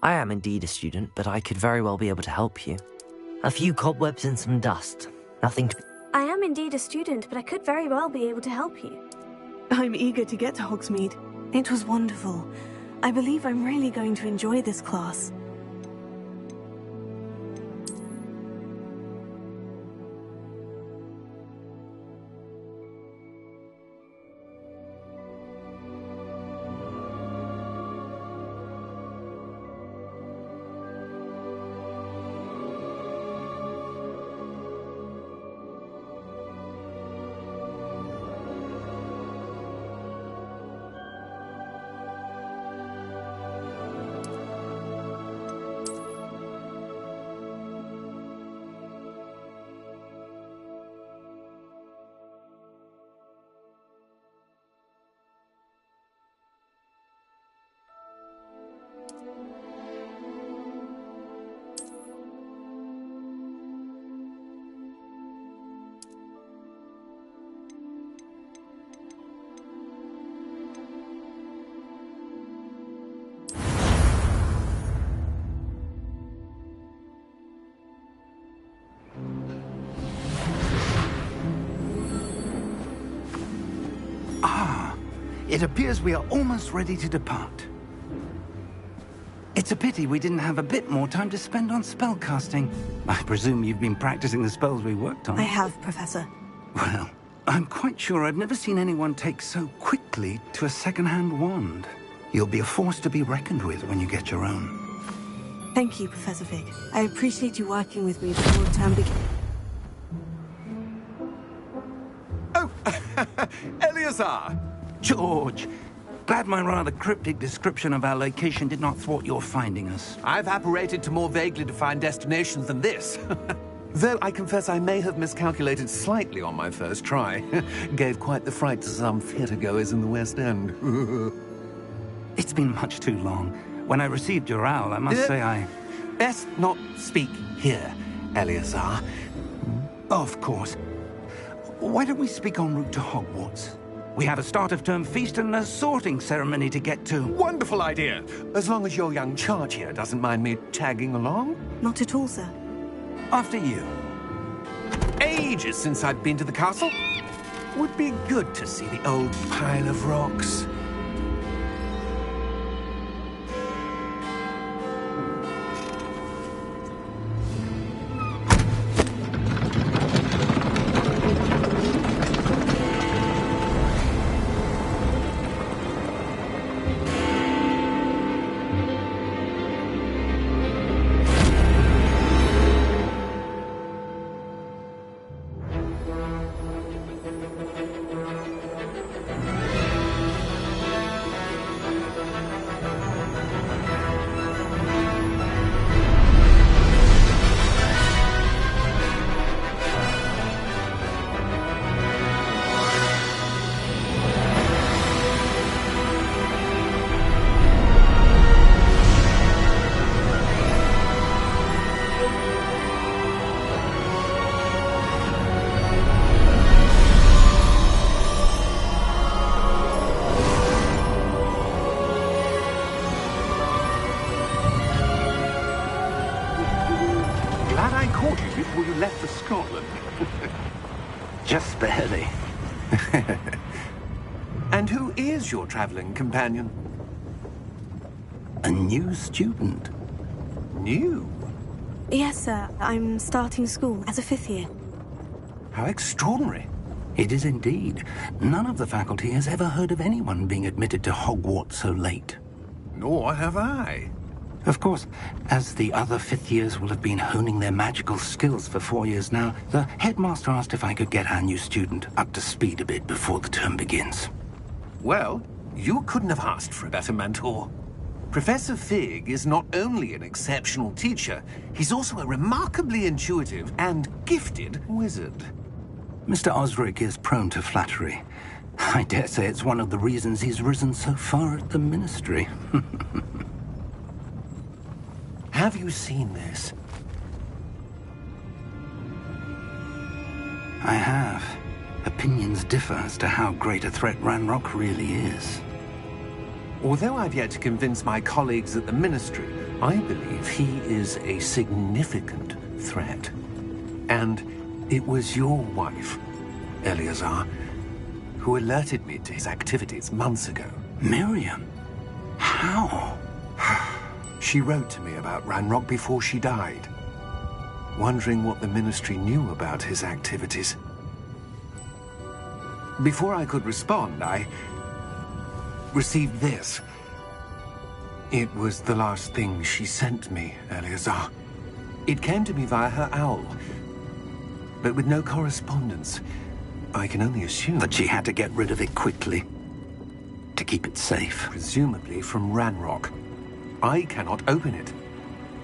I am indeed a student, but I could very well be able to help you. A few cobwebs and some dust. Nothing to... I am indeed a student, but I could very well be able to help you. I'm eager to get to Hogsmeade. It was wonderful. I believe I'm really going to enjoy this class. It appears we are almost ready to depart. It's a pity we didn't have a bit more time to spend on spellcasting. I presume you've been practicing the spells we worked on. I have, Professor. Well, I'm quite sure I've never seen anyone take so quickly to a second-hand wand. You'll be a force to be reckoned with when you get your own. Thank you, Professor Fig. I appreciate you working with me before the term begins. Oh, Eleazar! George, glad my rather cryptic description of our location did not thwart your finding us. I've apparated to more vaguely defined destinations than this. Though I confess I may have miscalculated slightly on my first try. Gave quite the fright to some theatre-goers in the West End. It's been much too long. When I received your owl, I must say I... Best not speak here, Eleazar. Of course. Why don't we speak en route to Hogwarts? We have a start-of-term feast and a sorting ceremony to get to. Wonderful idea! As long as your young charge here doesn't mind me tagging along. Not at all, sir. After you. Ages since I've been to the castle. Would be good to see the old pile of rocks. Before you left for Scotland. Just barely. And who is your traveling companion? A new student. New? Yes, sir. I'm starting school as a 5th year. How extraordinary. It is indeed. None of the faculty has ever heard of anyone being admitted to Hogwarts so late. Nor have I. Of course, as the other 5th years will have been honing their magical skills for 4 years now, the headmaster asked if I could get our new student up to speed a bit before the term begins. Well, you couldn't have asked for a better mentor. Professor Fig is not only an exceptional teacher, he's also a remarkably intuitive and gifted wizard. Mr. Osric is prone to flattery. I dare say it's one of the reasons he's risen so far at the Ministry. Have you seen this? I have. Opinions differ as to how great a threat Ranrock really is. Although I've yet to convince my colleagues at the Ministry, I believe he is a significant threat. And it was your wife, Eleazar, who alerted me to his activities months ago. Miriam? How? She wrote to me about Ranrock before she died, wondering what the Ministry knew about his activities. Before I could respond, I received this. It was the last thing she sent me, Eleazar. It came to me via her owl, but with no correspondence. I can only assume That she had to get rid of it quickly to keep it safe. presumably from Ranrock. I cannot open it.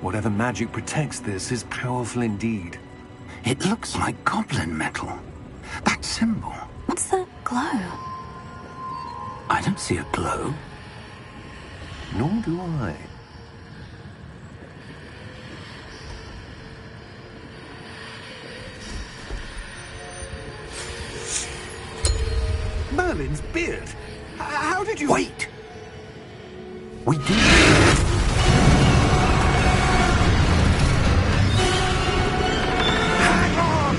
Whatever magic protects this is powerful indeed. It looks like goblin metal. That symbol. What's that glow? I don't see a glow. Nor do I. Merlin's beard! How did you... Wait! We did. Hang on!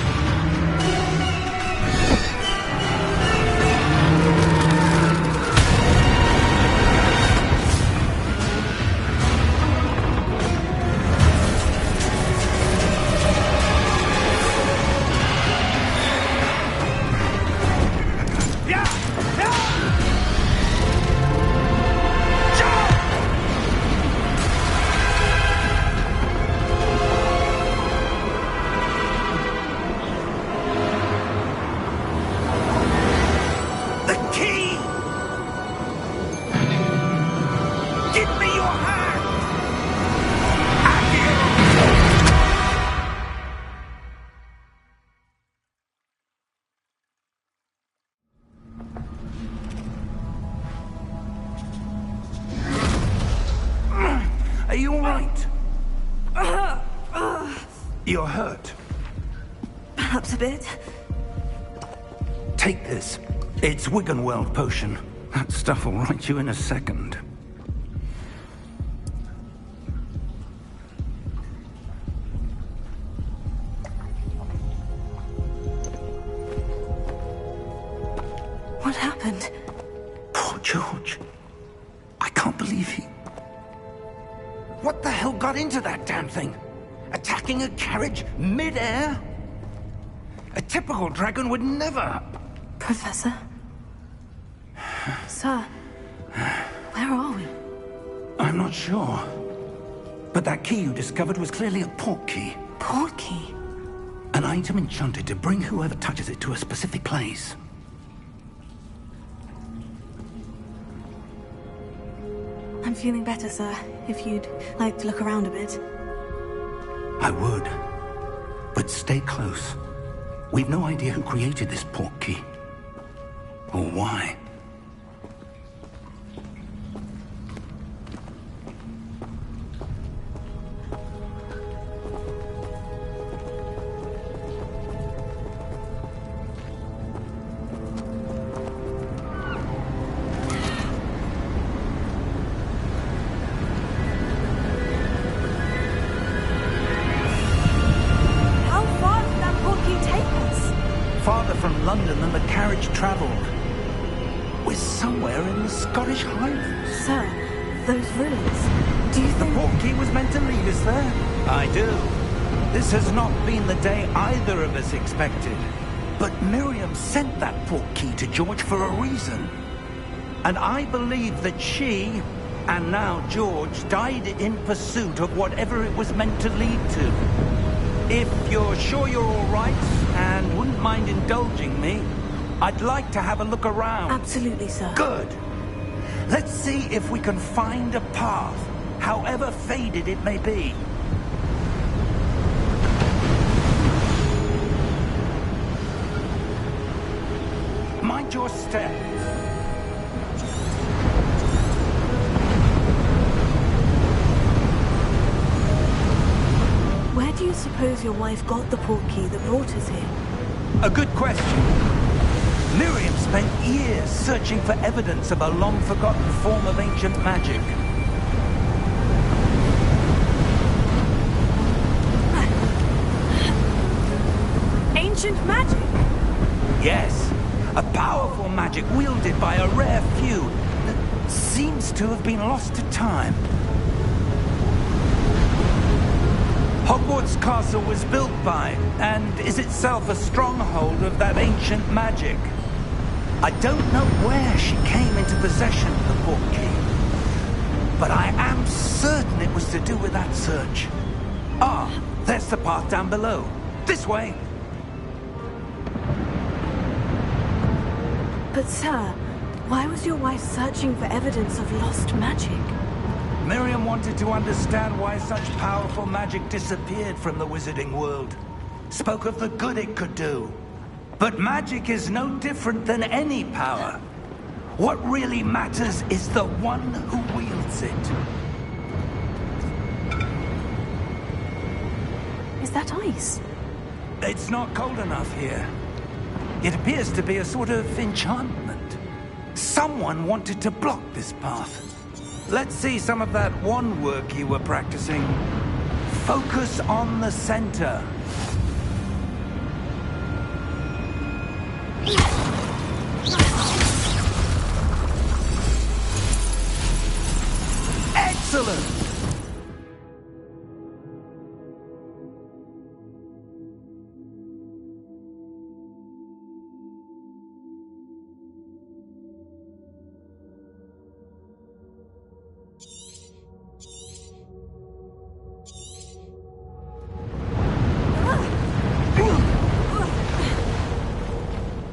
Are you all right? You're hurt. Perhaps a bit. Take this. It's Wiggenweld potion. That stuff will right you in a second. What happened? Poor George. I can't believe he... What the hell got into that damn thing? Attacking a carriage mid-air? A typical dragon would never... Professor? Sir? Where are we? I'm not sure. But that key you discovered was clearly a port key. Port key? An item enchanted to bring whoever touches it to a specific place. I'm feeling better, sir. If you'd like to look around a bit. I would. But stay close. We've no idea who created this port key. Or why. How far did that port key take us? Farther from London than the carriage travelled. We're somewhere in the Scottish Highlands. Sir, those ruins. Do you The think... port key was meant to lead us there? I do. This has not been the day either of us expected. But Miriam sent that port key to George for a reason. And I believe that she, and now George, died in pursuit of whatever it was meant to lead to. If you're sure you're all right, and wouldn't mind indulging me, I'd like to have a look around. Absolutely, sir. Good. Let's see if we can find a path, however faded it may be. Mind your step. Where do you suppose your wife got the port key that brought us here? A good question. Miriam spent years searching for evidence of a long-forgotten form of ancient magic. ancient magic? Yes, a powerful magic wielded by a rare few that seems to have been lost to time. Hogwarts Castle was built by, and is itself a stronghold of that ancient magic. I don't know where she came into possession of the portkey, but I am certain it was to do with that search. Ah, there's the path down below. This way. But sir, why was your wife searching for evidence of lost magic? Miriam wanted to understand why such powerful magic disappeared from the wizarding world. Spoke of the good it could do. But magic is no different than any power. What really matters is the one who wields it. Is that ice? It's not cold enough here. It appears to be a sort of enchantment. Someone wanted to block this path. Let's see some of that wand work you were practicing. Focus on the center. Excellent!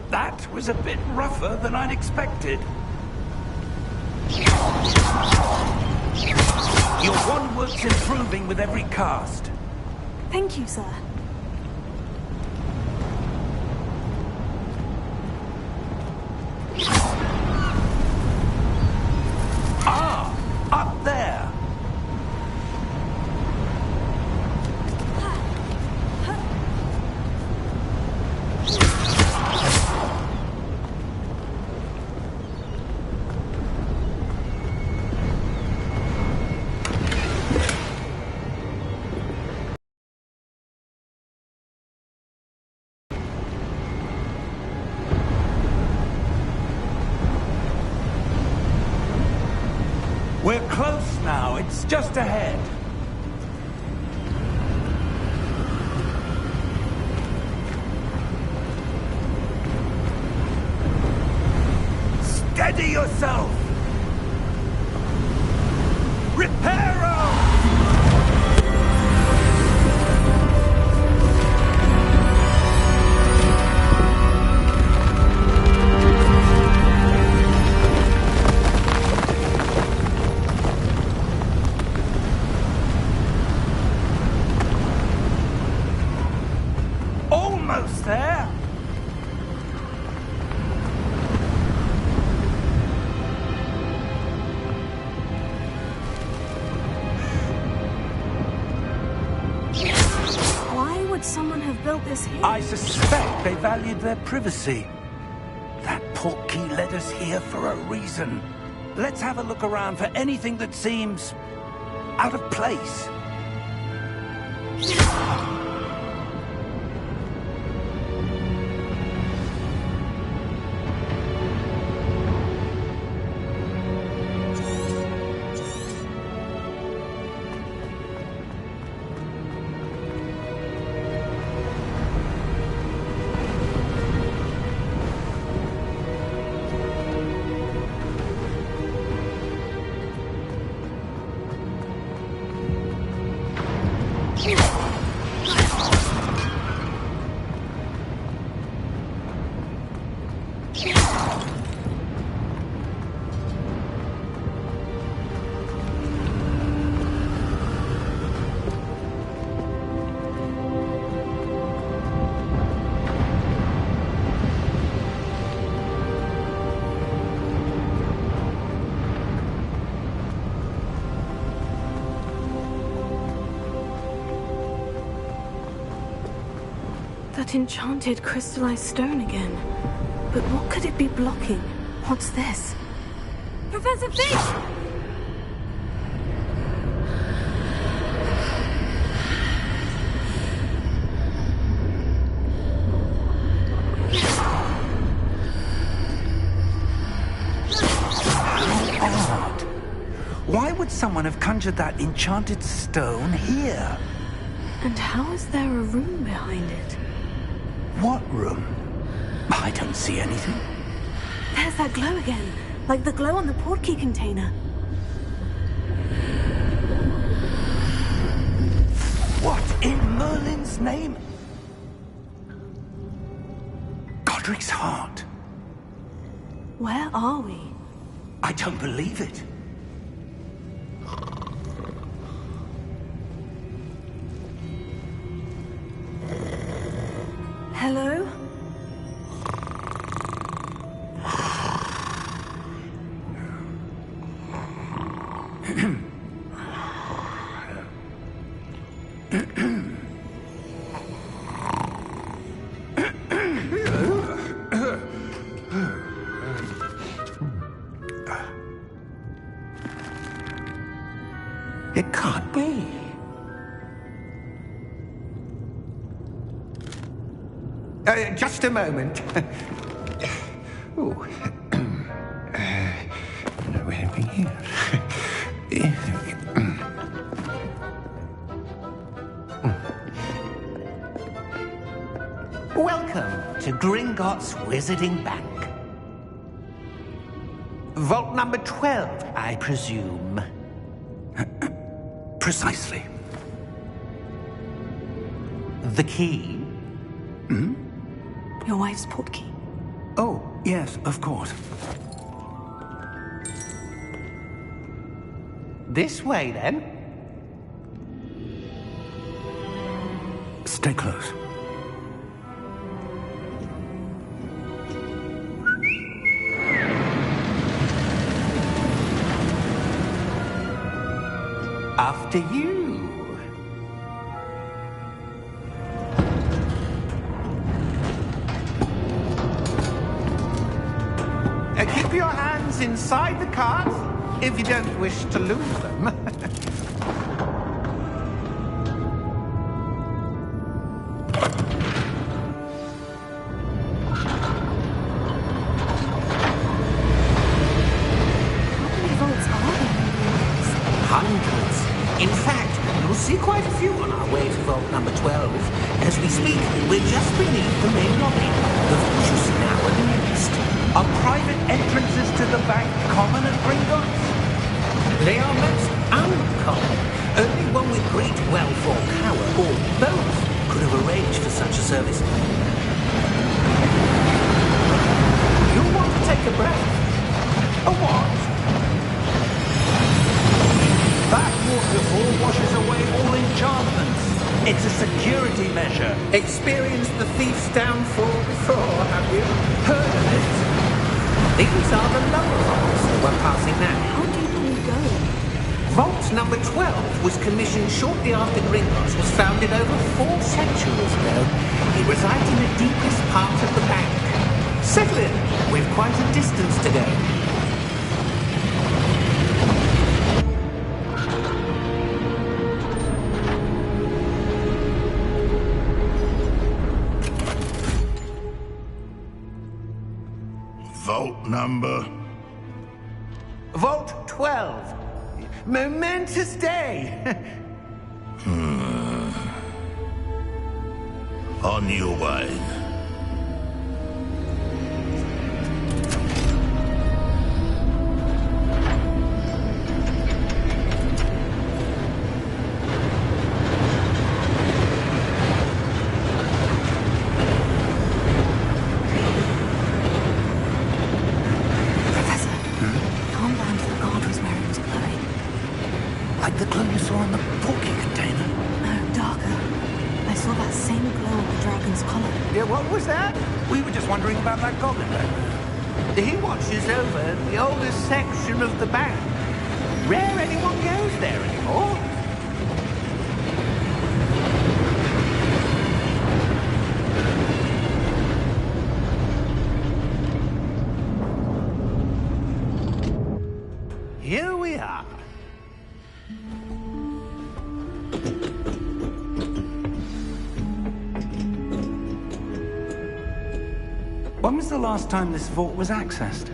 That was a bit rougher than I'd expected. Your wand work's improving with every cast. Thank you, sir. Ah! Up there! We're close now. It's just ahead. Steady yourself! Reparo! Almost there. Why would someone have built this here? I suspect they valued their privacy. That portkey led us here for a reason. Let's have a look around for anything that seems out of place. That enchanted crystallized stone again. But what could it be blocking? What's this? Professor Fig! someone have conjured that enchanted stone here? And how is there a room behind it? What room? I don't see anything. There's that glow again, like the glow on the portkey container. What in Merlin's name? Godric's heart. Where are we? I don't believe it. Hello? It can't be. Just a moment. Oh. Where are we here? Welcome to Gringotts Wizarding Bank. Vault number 12, I presume. Precisely. The key? Your wife's portkey. Oh, yes, of course. This way, then. Stay close. After you. Keep your hands inside the cart if you don't wish to lose them. How many vaults are there in Gringotts? Hundreds. In fact, you'll see quite a few on our way to vault number 12. As we speak, we're just beneath the main lobby. The vaults you see now are the newest. Are private entrances to the bank common at Gringotts? They are most uncommon. Only one with great wealth or power, or both, could have arranged for such a service. You'll want to take a breath. A what? That waterfall washes away all enchantments. It's a security measure. Experienced the thief's downfall before, have you? Heard of it? These are the lower vaults that we're passing now. How deep will we go? Vault number 12 was commissioned shortly after Gringotts was founded over 4 centuries ago. It resides in the deepest part of the bank. Settle in. We've quite a distance to go. Vault number? Vault 12. Momentous day. On your way. Like the glow you saw on the portkey container. No, darker. I saw that same glow on the dragon's collar. Yeah, what was that? We were just wondering about that goblin back there. He watches over the oldest section of the bank. Rare anyone goes there anymore. Here we are. When was the last time this vault was accessed?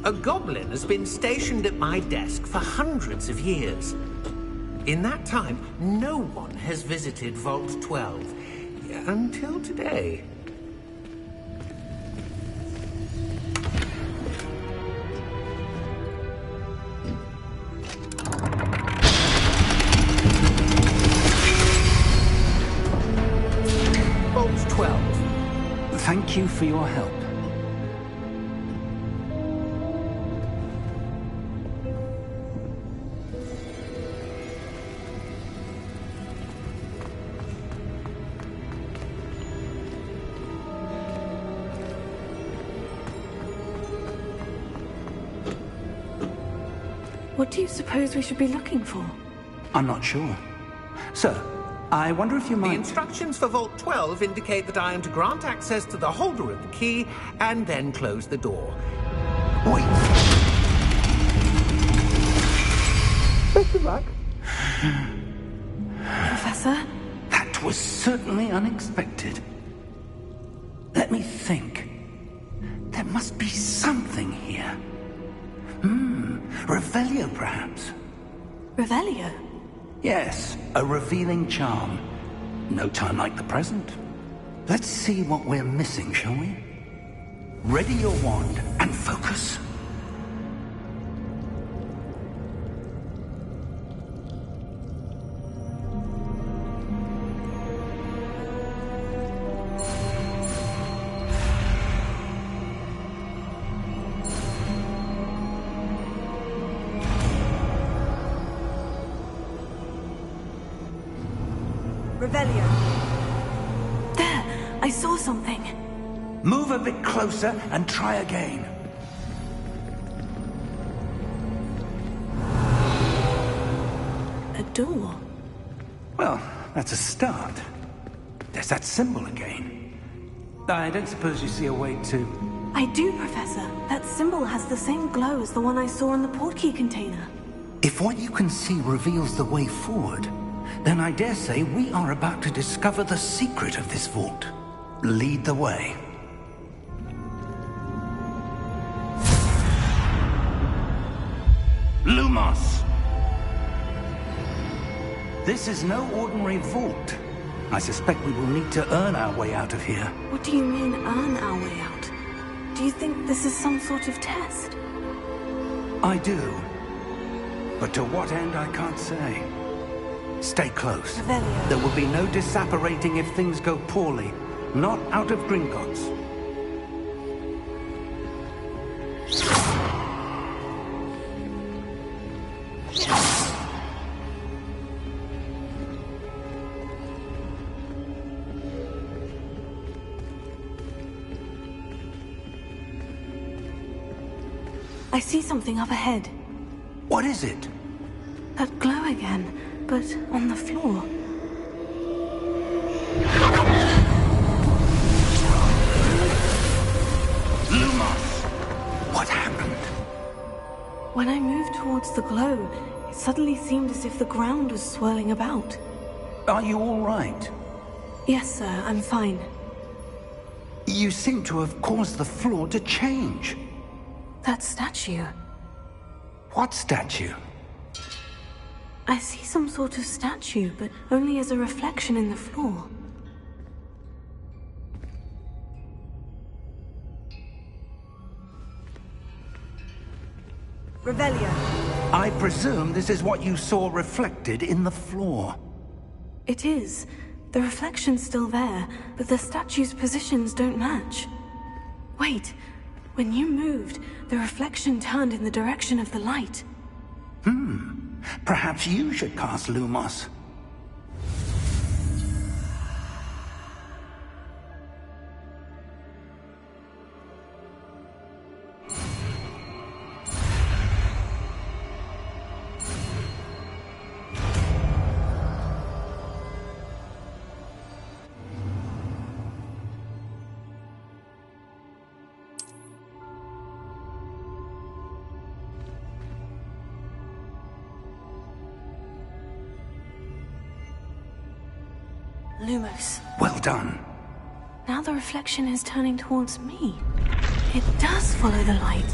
A goblin has been stationed at my desk for hundreds of years. In that time, no one has visited Vault 12. Until today. Vault 12. Thank you for your help. What do you suppose we should be looking for? I'm not sure. Sir, I wonder if you The might... instructions for Vault 12 indicate that I am to grant access to the holder of the key and then close the door. Wait! Best of luck. Professor? That was certainly unexpected. Let me think. There must be something here. Revelio, perhaps? Revelio? Yes, a revealing charm. No time like the present. Let's see what we're missing, shall we? Ready your wand and focus. Revelio. There! I saw something. Move a bit closer and try again. A door. Well, that's a start. There's that symbol again. I don't suppose you see a way to... I do, Professor. That symbol has the same glow as the one I saw in the portkey container. If what you can see reveals the way forward, then I dare say we are about to discover the secret of this vault. Lead the way. Lumos! This is no ordinary vault. I suspect we will need to earn our way out of here. What do you mean, earn our way out? Do you think this is some sort of test? I do. But to what end, I can't say. Stay close. Revelio. There will be no disapparating if things go poorly. Not out of Gringotts. I see something up ahead. What is it? That glow again, but on the floor. Lumos! What happened? When I moved towards the glow, it suddenly seemed as if the ground was swirling about. Are you all right? Yes, sir, I'm fine. You seem to have caused the floor to change. That statue. What statue? I see some sort of statue, but only as a reflection in the floor. Revelio. I presume this is what you saw reflected in the floor. It is. The reflection's still there, but the statue's positions don't match. Wait. When you moved, the reflection turned in the direction of the light. Perhaps you should cast Lumos. Lumos. Well done. Now the reflection is turning towards me. It does follow the light.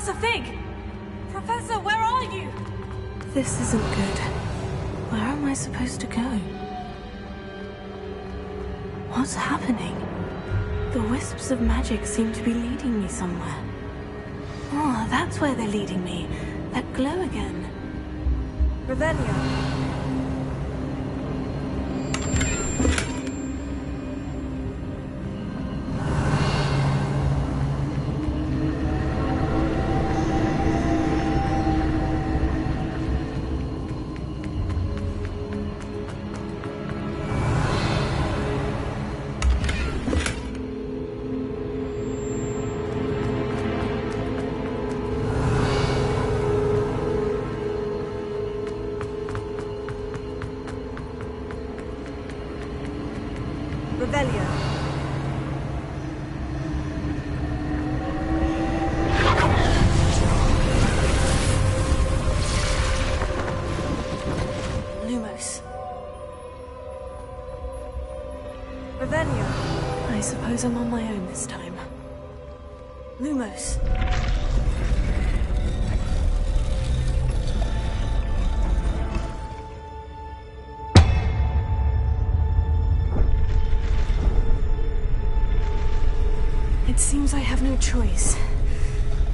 Professor Fig! Professor, where are you? This isn't good. Where am I supposed to go? What's happening? The wisps of magic seem to be leading me somewhere. Oh, that's where they're leading me. That glow again. Revelio. Revelio. Lumos. Revelio. I suppose I'm on my own this time. Lumos. It seems I have no choice.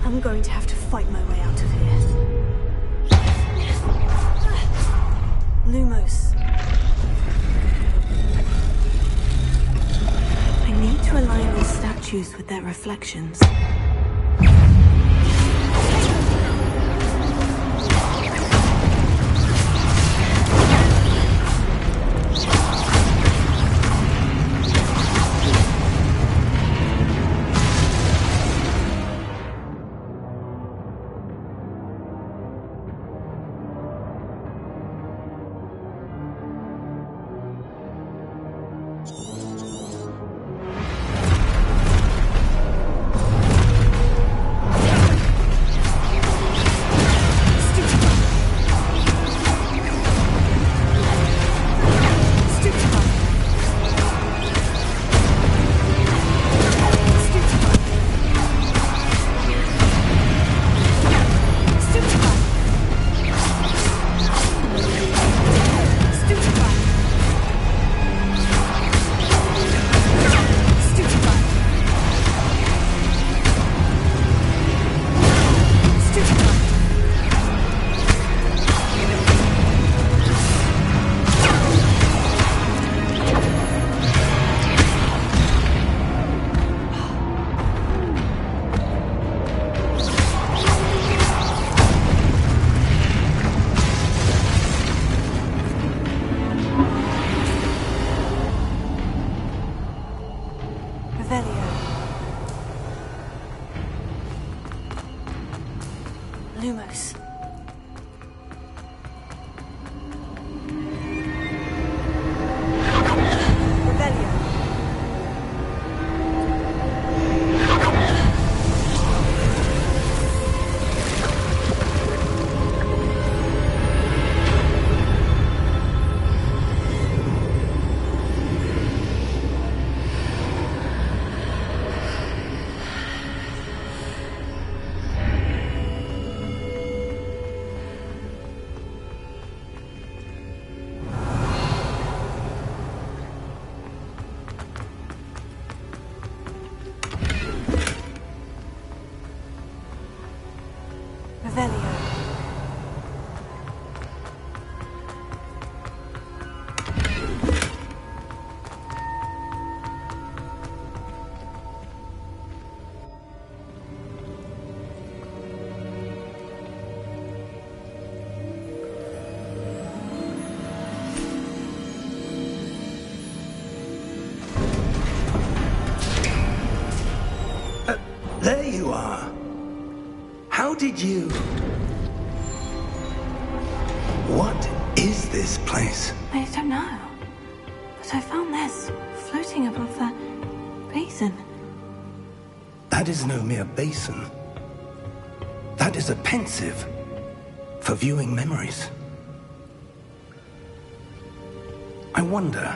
I'm going to have to fight my way out of here. Lumos. I need to align these statues with their reflections. Lumos. Revelio. Revelio. There you are. How did you... What is this place? I don't know. But I found this floating above that basin. That is no mere basin. That is a pensive for viewing memories. I wonder...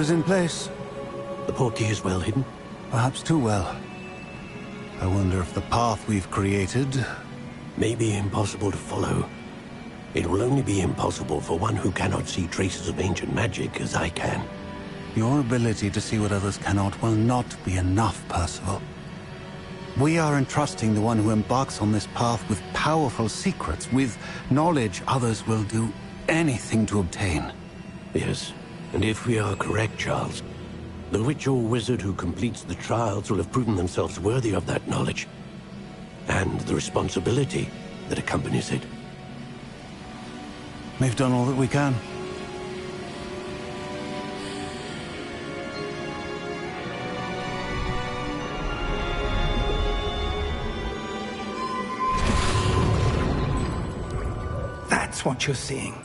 is in place. The portkey is well hidden? Perhaps too well. I wonder if the path we've created... may be impossible to follow. It will only be impossible for one who cannot see traces of ancient magic as I can. Your ability to see what others cannot will not be enough, Percival. We are entrusting the one who embarks on this path with powerful secrets, with knowledge others will do anything to obtain. Yes, and if we are correct, Charles, the witch or wizard who completes the trials will have proven themselves worthy of that knowledge, and the responsibility that accompanies it. We've done all that we can. That's what you're seeing.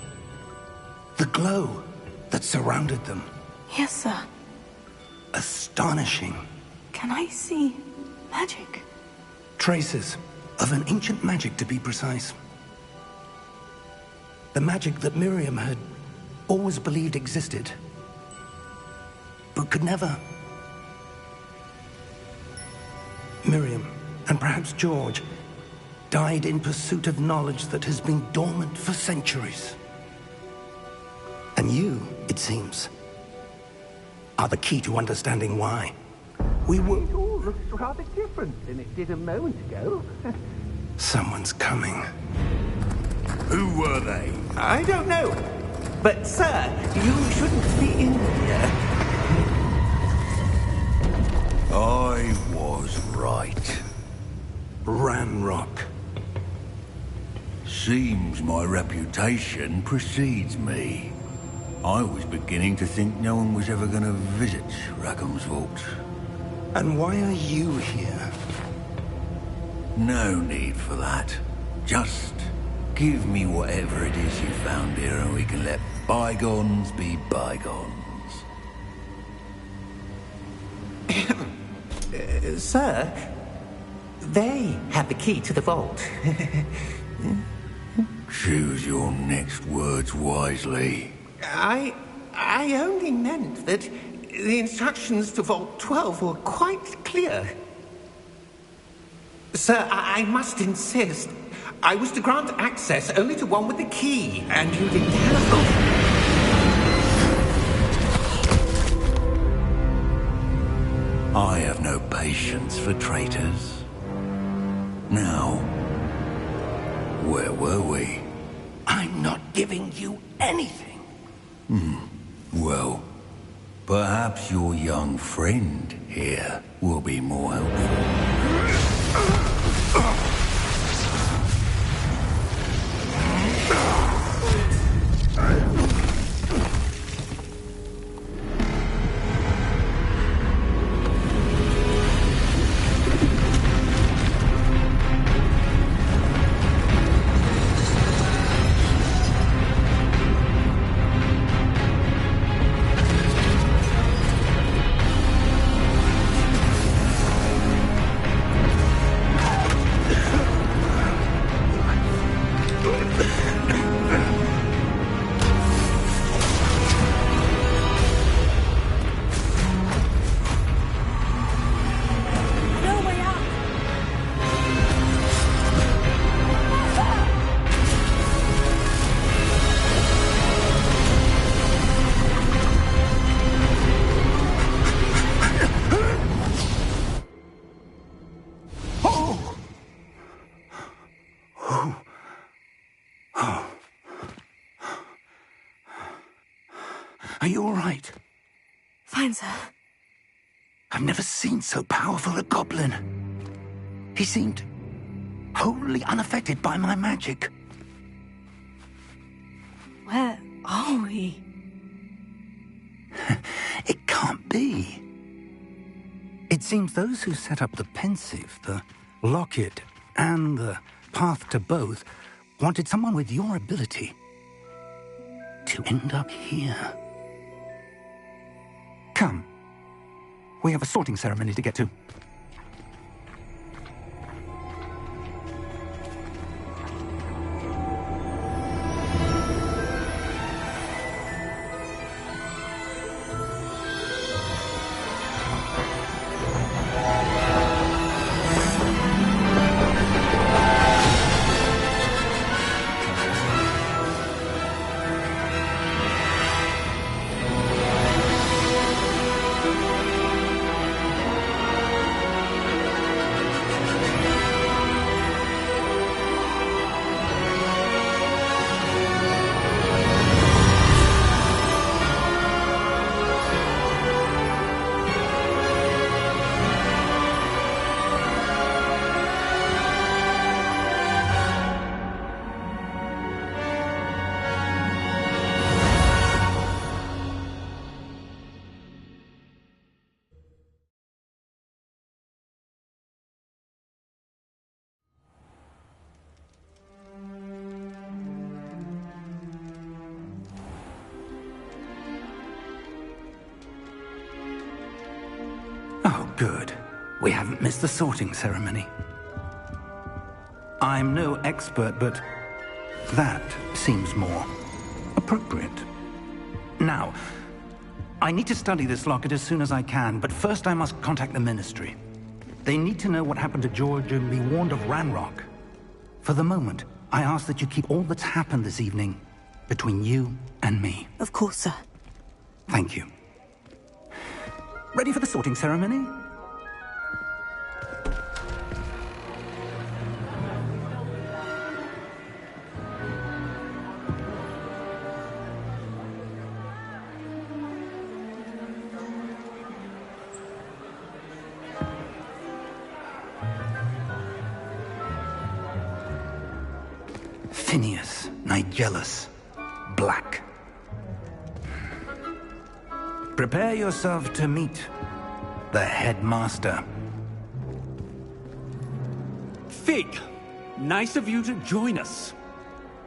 The glow that surrounded them. Yes, sir. Astonishing. Can I see magic? Traces of an ancient magic, to be precise. The magic that Miriam had always believed existed, but could never. Miriam, and perhaps George, died in pursuit of knowledge that has been dormant for centuries. And you, it seems, are the key to understanding why. We were... It all looks rather different than it did a moment ago. Someone's coming. Who were they? I don't know. But, sir, you shouldn't be in here. I was right. Ranrock. Seems my reputation precedes me. I was beginning to think no one was ever going to visit Rackham's vault. And why are you here? No need for that. Just give me whatever it is you found here and we can let bygones be bygones. Sir, they have the key to the vault. Choose your next words wisely. I only meant that the instructions to Vault 12 were quite clear. Sir, I must insist. I was to grant access only to one with the key, and you didn't have... I have no patience for traitors. Now, where were we? I'm not giving you anything. Well, perhaps your young friend here will be more helpful. Are you all right? Fine, sir. I've never seen so powerful a goblin. He seemed wholly unaffected by my magic. Where are we? It can't be. It seems those who set up the pensive, the locket, and the path to both wanted someone with your ability to end up here. Come. We have a sorting ceremony to get to. Good. We haven't missed the sorting ceremony. I'm no expert, but that seems more appropriate. Now, I need to study this locket as soon as I can, but first I must contact the Ministry. They need to know what happened to George and be warned of Ranrock. For the moment, I ask that you keep all that's happened this evening between you and me. Of course, sir. Thank you. Ready for the sorting ceremony? Phineas, Nigellus, Black. Prepare yourself to meet the headmaster. Fig, nice of you to join us.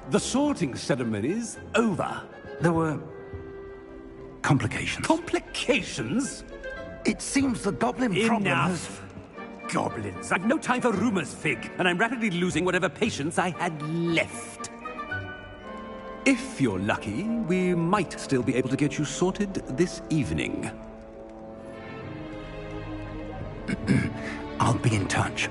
The sorting ceremony's over. There were complications. Complications? It seems the goblin problem has... Enough! Goblins. I've no time for rumors, Fig, and I'm rapidly losing whatever patience I had left. If you're lucky, we might still be able to get you sorted this evening. I'll be in touch.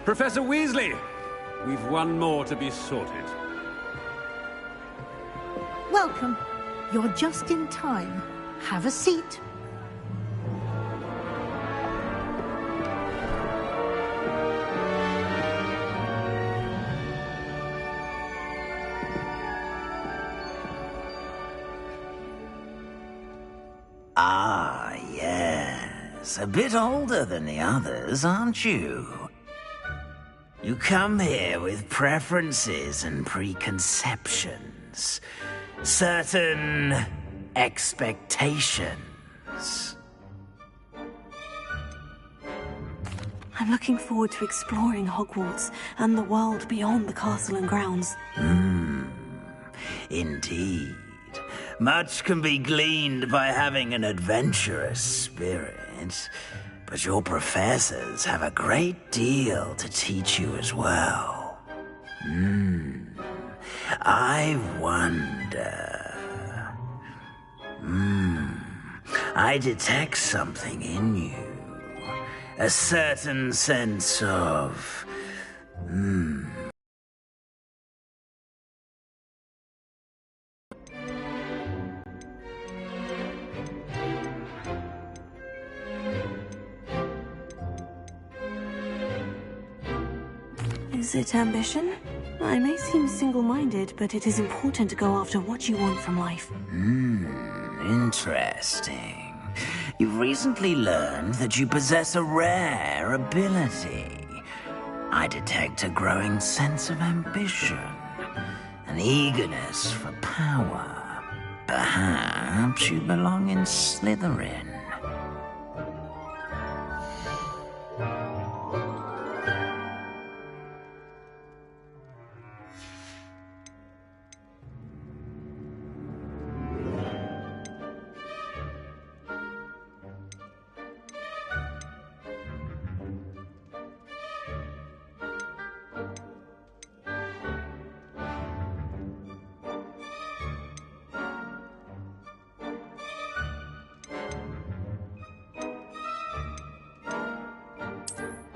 Professor Weasley, we've one more to be sorted. Welcome. You're just in time. Have a seat. Ah, yes. A bit older than the others, aren't you? You come here with preferences and preconceptions. Certain expectations. I'm looking forward to exploring Hogwarts and the world beyond the castle and grounds. Indeed. Much can be gleaned by having an adventurous spirit, but your professors have a great deal to teach you as well. I wonder... I detect something in you. A certain sense of... Is it ambition? I may seem single-minded, but it is important to go after what you want from life. Interesting. You've recently learned that you possess a rare ability. I detect a growing sense of ambition, an eagerness for power. Perhaps you belong in Slytherin.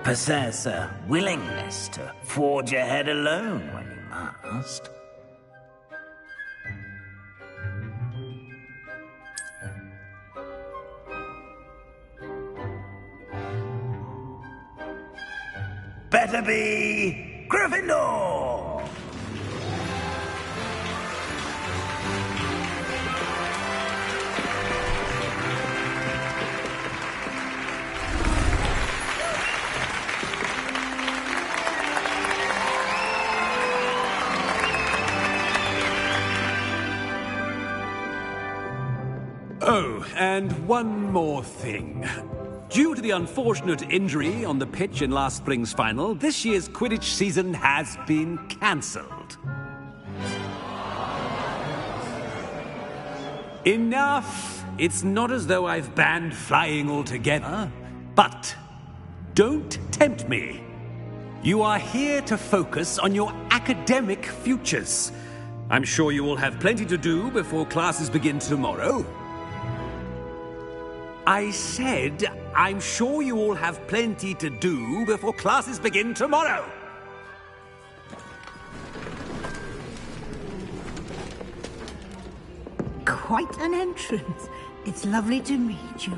Possess a willingness to forge ahead alone when you must. Better be Gryffindor! Oh, and one more thing. Due to the unfortunate injury on the pitch in last spring's final, this year's Quidditch season has been cancelled. Enough! It's not as though I've banned flying altogether, but don't tempt me. You are here to focus on your academic futures. I'm sure you will have plenty to do before classes begin tomorrow. I said, I'm sure you all have plenty to do before classes begin tomorrow. Quite an entrance. It's lovely to meet you.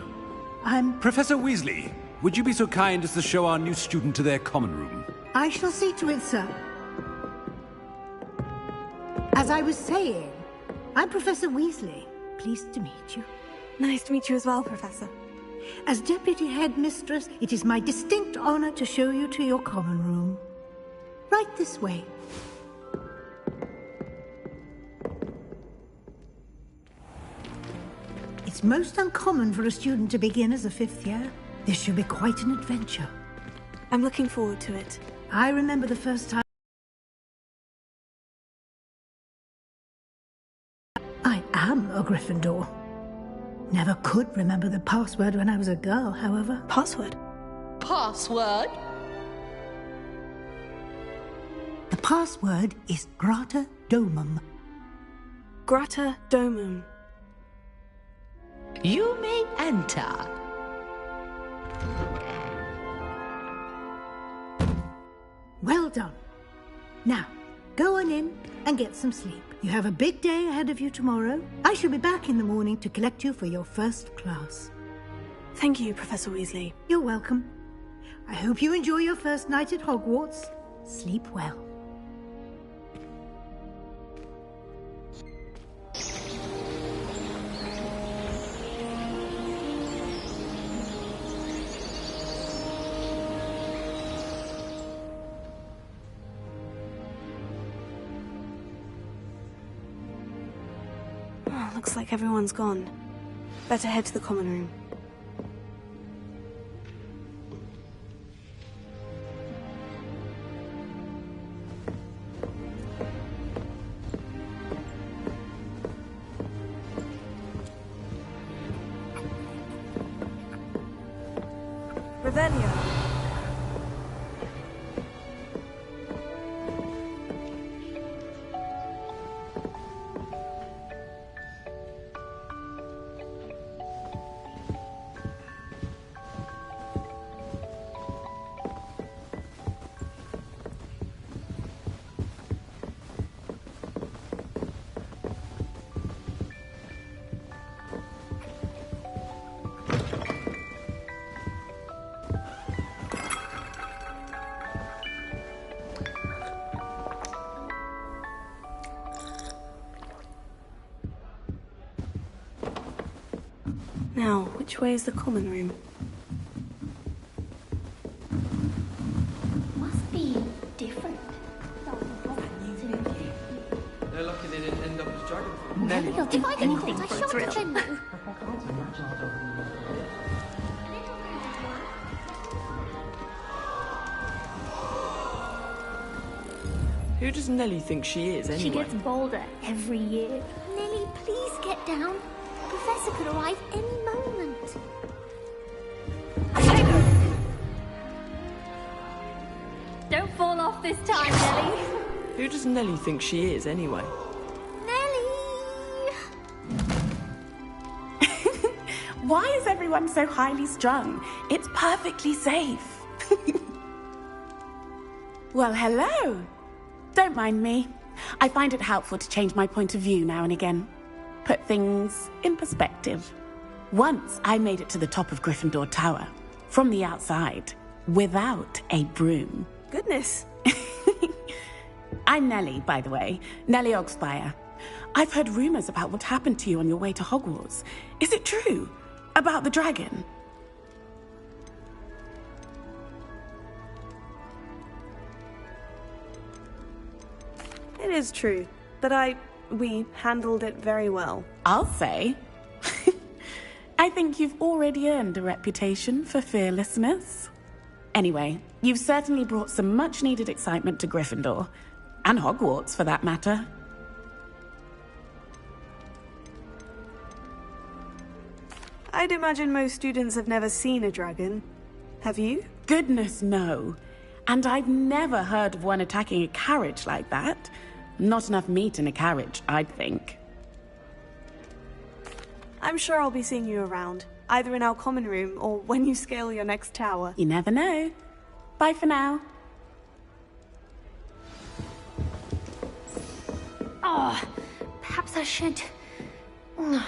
I'm... Professor Weasley, would you be so kind as to show our new student to their common room? I shall see to it, sir. As I was saying, I'm Professor Weasley. Pleased to meet you. Nice to meet you as well, Professor. As Deputy Headmistress, it is my distinct honor to show you to your common room. Right this way. It's most uncommon for a student to begin as a fifth year. This should be quite an adventure. I'm looking forward to it. I remember the first time I am a Gryffindor. Never could remember the password when I was a girl, however. Password? Password? The password is Grata Domum. Grata Domum. You may enter. Well done. Now, go on in and get some sleep. You have a big day ahead of you tomorrow. I shall be back in the morning to collect you for your first class. Thank you, Professor Weasley. You're welcome. I hope you enjoy your first night at Hogwarts. Sleep well. Looks like everyone's gone. Better head to the common room. Revelio. Now, which way is the common room? Must be different. They're lucky they didn't end up as dragon. Nelly, if I didn't think I shot a thrill. Who does Nelly think she is, anyway? She gets bolder every year. Nelly, please get down. The Professor could arrive any moment. Don't fall off this time, Nelly. Who does Nelly think she is, anyway? Nelly! Why is everyone so highly strung? It's perfectly safe. Well, hello. Don't mind me. I find it helpful to change my point of view now and again. Put things in perspective. Once I made it to the top of Gryffindor Tower, from the outside, without a broom. Goodness. I'm Nelly, by the way. Nelly Ogspire. I've heard rumors about what happened to you on your way to Hogwarts. Is it true? About the dragon? It is true, but we handled it very well. I'll say. I think think you've already earned a reputation for fearlessness. Anyway, you've certainly brought some much-needed excitement to Gryffindor. And Hogwarts, for that matter. I'd imagine most students have never seen a dragon. Have you? Goodness, no. And I've never heard of one attacking a carriage like that. Not enough meat in a carriage, I'd think. I'm sure I'll be seeing you around, either in our common room or when you scale your next tower. You never know. Bye for now. Oh, perhaps I should... I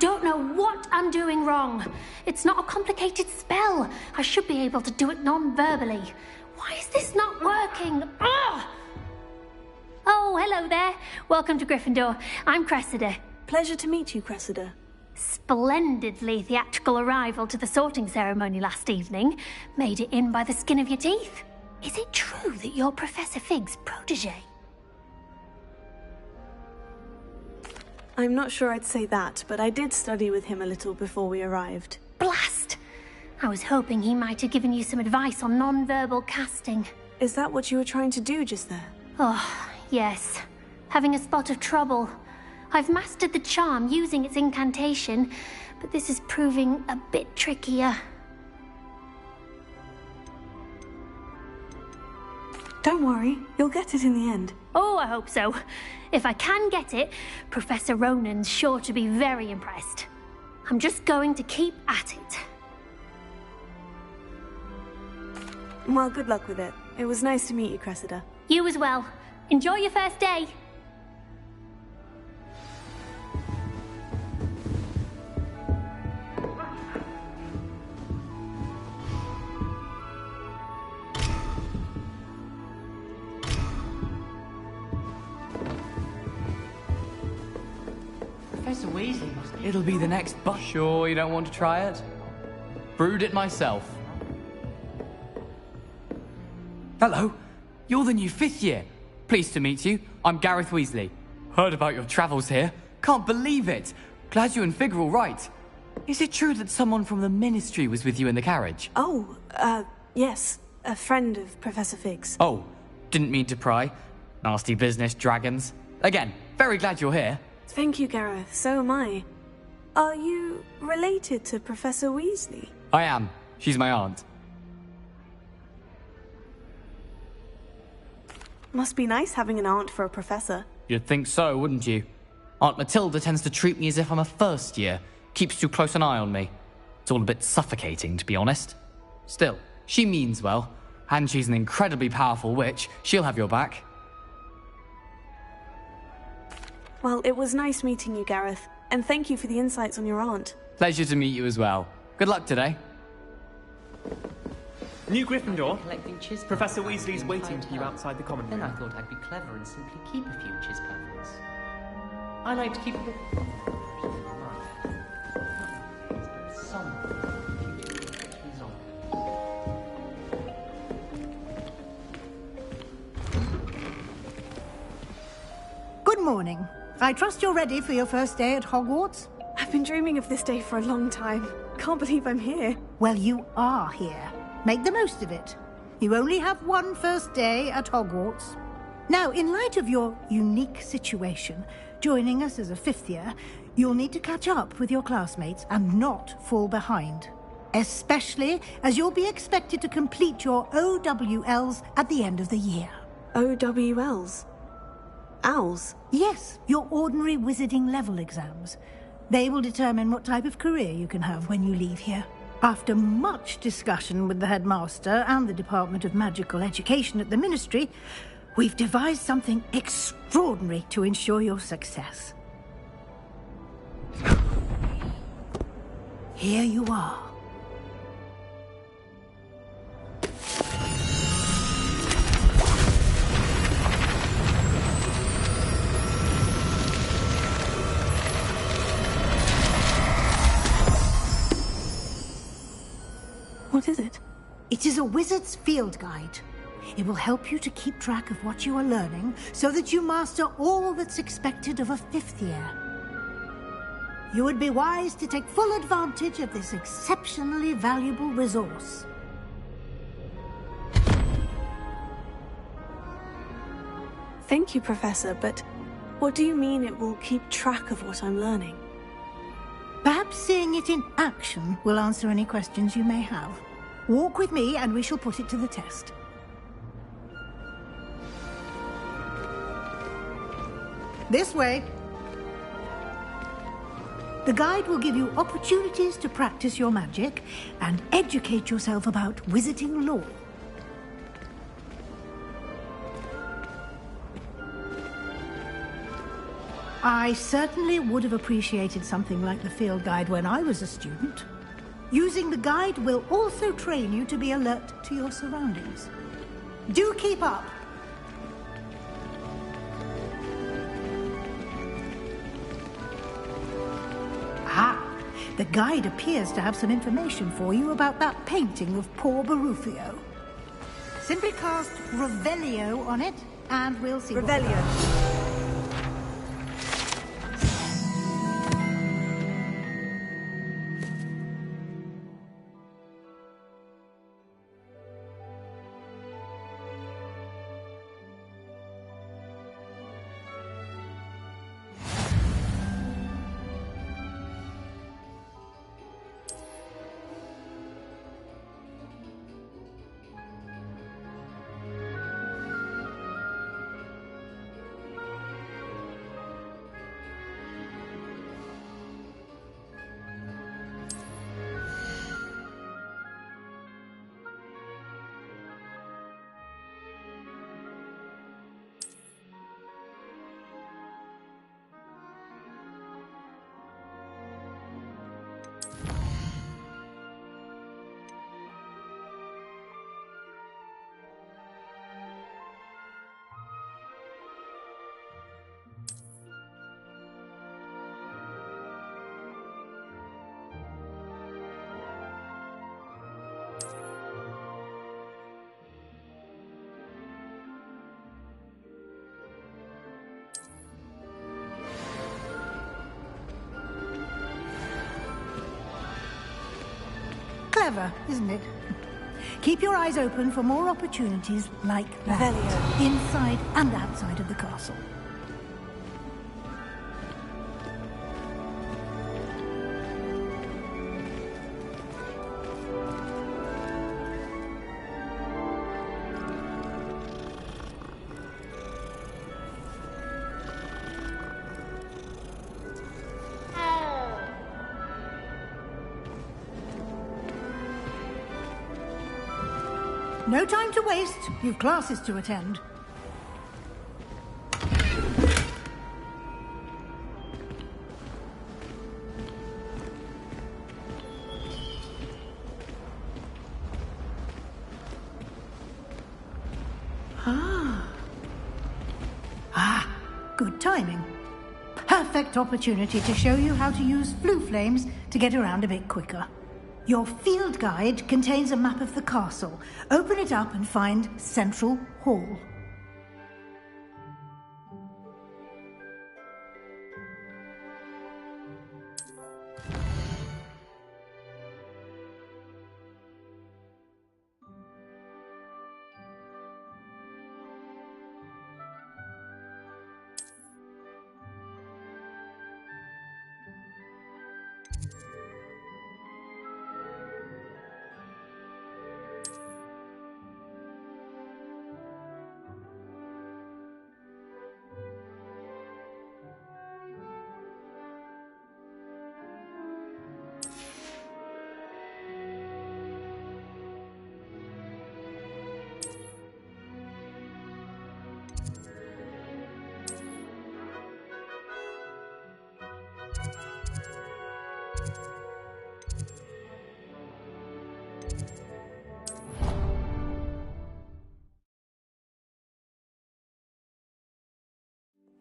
don't know what I'm doing wrong. It's not a complicated spell. I should be able to do it non-verbally. Why is this not working? Ugh! Oh, hello there. Welcome to Gryffindor. I'm Cressida. Pleasure to meet you, Cressida. Splendidly theatrical arrival to the sorting ceremony last evening. Made it in by the skin of your teeth. Is it true that you're Professor Fig's protege? I'm not sure I'd say that, but I did study with him a little before we arrived. Blast! I was hoping he might have given you some advice on non-verbal casting. Is that what you were trying to do just there? Oh, yes. Having a spot of trouble. I've mastered the charm using its incantation, but this is proving a bit trickier. Don't worry, you'll get it in the end. Oh, I hope so. If I can get it, Professor Ronan's sure to be very impressed. I'm just going to keep at it. Well, good luck with it. It was nice to meet you, Cressida. You as well. Enjoy your first day. Professor Weasley must... It'll be the next bus. Sure you don't want to try it? Brewed it myself. Hello, you're the new 5th year. Pleased to meet you. I'm Gareth Weasley. Heard about your travels here. Can't believe it. Glad you and Fig are all right. Is it true that someone from the Ministry was with you in the carriage? Oh, yes. A friend of Professor Fig's. Oh, didn't mean to pry. Nasty business, dragons. Again, very glad you're here. Thank you, Gareth. So am I. Are you related to Professor Weasley? I am. She's my aunt. Must be nice having an aunt for a professor. You'd think so, wouldn't you? Aunt Matilda tends to treat me as if I'm a first year. Keeps too close an eye on me. It's all a bit suffocating, to be honest. Still, she means well. And she's an incredibly powerful witch. She'll have your back. Well, it was nice meeting you, Gareth. And thank you for the insights on your aunt. Pleasure to meet you as well. Good luck today. New Gryffindor. Professor Weasley's waiting for you outside the common room. Then I thought I'd be clever and simply keep a few Chispevans. I like to keep a bit... Good morning. I trust you're ready for your first day at Hogwarts? I've been dreaming of this day for a long time. Can't believe I'm here. Well, you are here. Make the most of it. You only have one first day at Hogwarts. Now, in light of your unique situation, joining us as a 5th year, you'll need to catch up with your classmates and not fall behind. Especially as you'll be expected to complete your OWLs at the end of the year. OWLs? Owls? Yes, your ordinary wizarding level exams. They will determine what type of career you can have when you leave here. After much discussion with the headmaster and the Department of Magical Education at the Ministry, we've devised something extraordinary to ensure your success. Here you are. What is it? It is a wizard's field guide. It will help you to keep track of what you are learning so that you master all that's expected of a 5th year. You would be wise to take full advantage of this exceptionally valuable resource. Thank you, Professor, but what do you mean it will keep track of what I'm learning? Perhaps seeing it in action will answer any questions you may have. Walk with me and we shall put it to the test. This way. The guide will give you opportunities to practice your magic and educate yourself about wizarding lore. I certainly would have appreciated something like the field guide when I was a student. Using the guide will also train you to be alert to your surroundings. Do keep up! Ah, the guide appears to have some information for you about that painting of poor Barufio. Simply cast Revelio on it, and we'll see. Revelio. Clever, isn't it? Keep your eyes open for more opportunities like that, inside and outside of the castle. No time to waste. You've classes to attend. Good timing. Perfect opportunity to show you how to use flue flames to get around a bit quicker. Your field guide contains a map of the castle. Open it up and find Central Hall.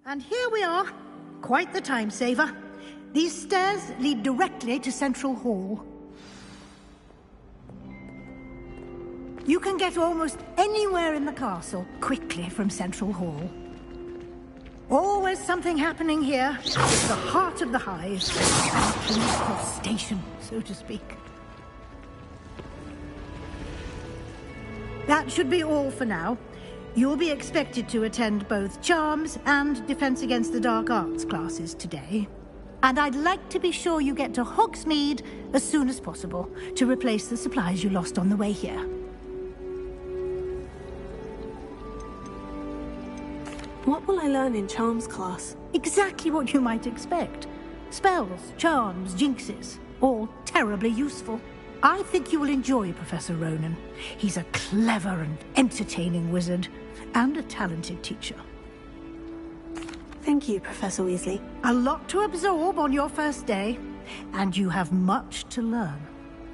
And here we are. Quite the time saver. These stairs lead directly to Central Hall. You can get almost anywhere in the castle quickly from Central Hall. Always is something happening here. It's the heart of the hive. A political station, so to speak. That should be all for now. You'll be expected to attend both Charms and Defense Against the Dark Arts classes today. And I'd like to be sure you get to Hogsmeade as soon as possible to replace the supplies you lost on the way here. What will I learn in Charms class? Exactly what you might expect. Spells, charms, jinxes, all terribly useful. I think you will enjoy Professor Ronan. He's a clever and entertaining wizard, and a talented teacher. Thank you, Professor Weasley. A lot to absorb on your first day, and you have much to learn.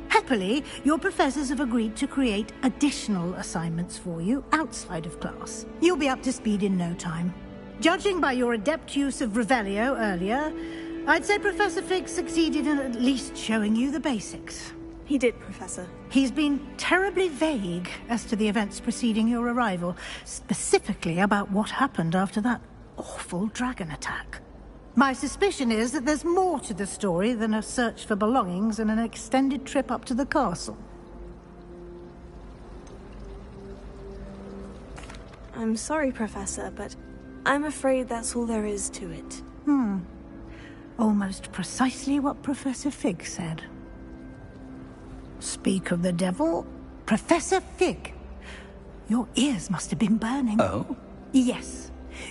Happily, your professors have agreed to create additional assignments for you outside of class. You'll be up to speed in no time. Judging by your adept use of Revelio earlier, I'd say Professor Fig succeeded in at least showing you the basics. He did, Professor. He's been terribly vague as to the events preceding your arrival, specifically about what happened after that awful dragon attack. My suspicion is that there's more to the story than a search for belongings and an extended trip up to the castle. I'm sorry, Professor, but I'm afraid that's all there is to it. Almost precisely what Professor Fig said. Speak of the devil, Professor Fig. Your ears must have been burning. Oh? Yes.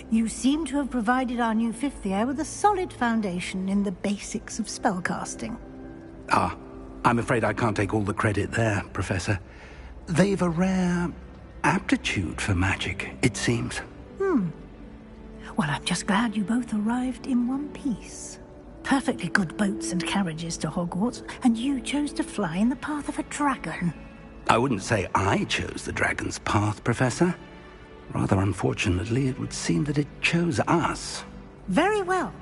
You seem to have provided our new fifth year with a solid foundation in the basics of spellcasting. Ah, I'm afraid I can't take all the credit there, Professor. They've a rare aptitude for magic, it seems. Well, I'm just glad you both arrived in one piece. Perfectly good boats and carriages to Hogwarts, and you chose to fly in the path of a dragon. I wouldn't say I chose the dragon's path, Professor. Rather unfortunately, it would seem that it chose us. Very well.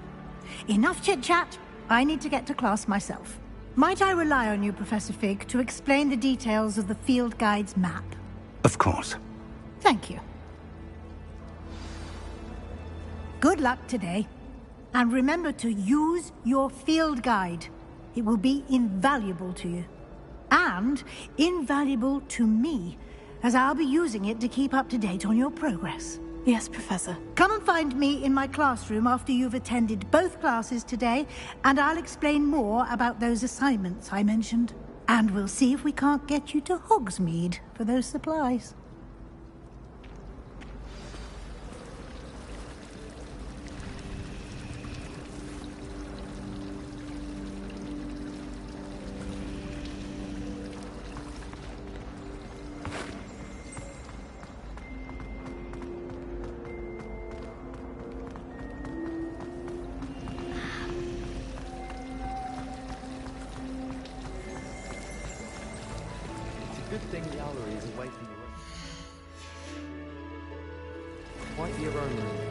Enough chit-chat. I need to get to class myself. Might I rely on you, Professor Fig, to explain the details of the field guide's map? Of course. Thank you. Good luck today. And remember to use your field guide. It will be invaluable to you. And invaluable to me, as I'll be using it to keep up to date on your progress. Yes, Professor. Come and find me in my classroom after you've attended both classes today, and I'll explain more about those assignments I mentioned. And we'll see if we can't get you to Hogsmeade for those supplies. Good thing the owlery is away from the rest. Quite your own room.